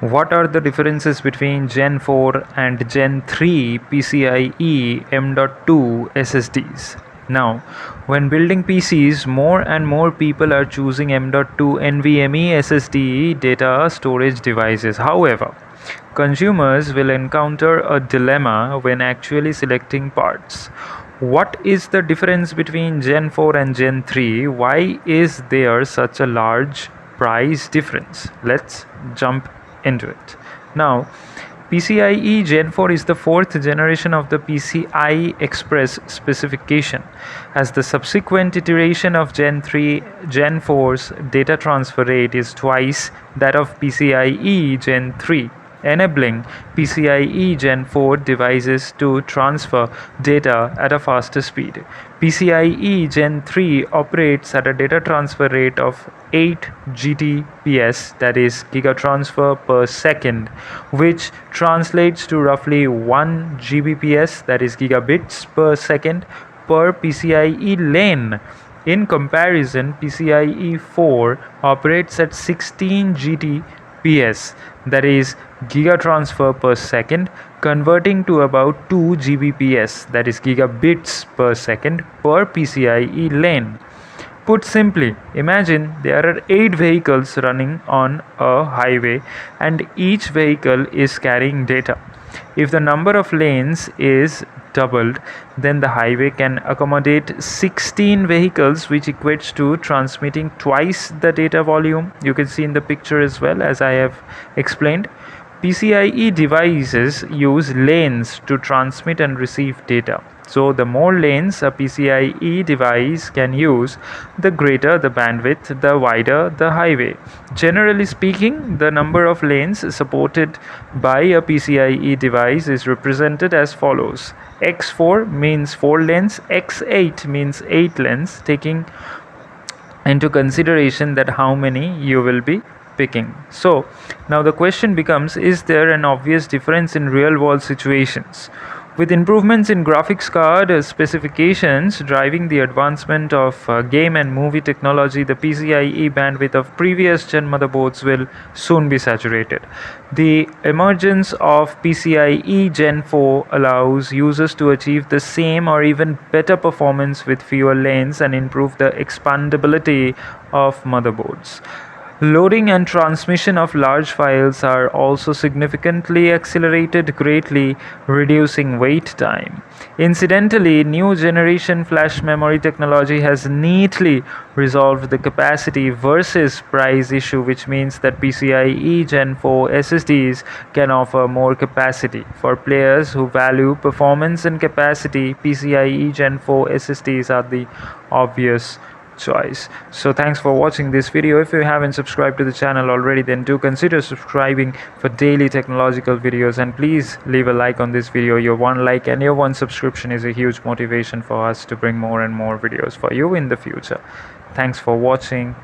What are the differences between Gen 4 and Gen 3 PCIe M.2 SSDs? Now, when building PCs, more and more people are choosing M.2 NVMe SSD data storage devices. However, consumers will encounter a dilemma when actually selecting parts. What is the difference between Gen 4 and Gen 3? Why is there such a large price difference? Let's jump into it. Now, PCIe Gen 4 is the fourth generation of the PCI Express specification. As the subsequent iteration of Gen 3, Gen 4's data transfer rate is twice that of PCIe Gen 3, enabling PCIe Gen 4 devices to transfer data at a faster speed. PCIe Gen 3 operates at a data transfer rate of 8 GTPS, that is gigatransfer per second, which translates to roughly 1 Gbps, that is gigabits per second, per PCIe lane. In comparison, PCIe 4 operates at 16 GTPS, that is gigatransfer per second, converting to about 2 Gbps, that is gigabits per second, per PCIe lane. Put simply, imagine there are 8 vehicles running on a highway and each vehicle is carrying data. If the number of lanes is doubled, then the highway can accommodate 16 vehicles, which equates to transmitting twice the data volume. You can see in the picture as well, as I have explained. PCIe devices use lanes to transmit and receive data. So the more lanes a PCIe device can use, the greater the bandwidth, the wider the highway. Generally speaking, the number of lanes supported by a PCIe device is represented as follows. X4 means 4 lanes, X8 means 8 lanes, taking into consideration that how many you will be picking. So now the question becomes, is there an obvious difference in real world situations? With improvements in graphics card specifications driving the advancement of game and movie technology, the PCIe bandwidth of previous gen motherboards will soon be saturated. The emergence of PCIe Gen 4 allows users to achieve the same or even better performance with fewer lanes and improve the expandability of motherboards. Loading and transmission of large files are also significantly accelerated, greatly reducing wait time. Incidentally, new generation flash memory technology has neatly resolved the capacity versus price issue, which means that PCIe Gen 4 SSDs can offer more capacity. For players who value performance and capacity, PCIe Gen 4 SSDs are the obvious choice. So thanks for watching this video. If you haven't subscribed to the channel already, then do consider subscribing for daily technological videos, and please leave a like on this video. Your one like and your one subscription is a huge motivation for us to bring more and more videos for you in the future. Thanks for watching.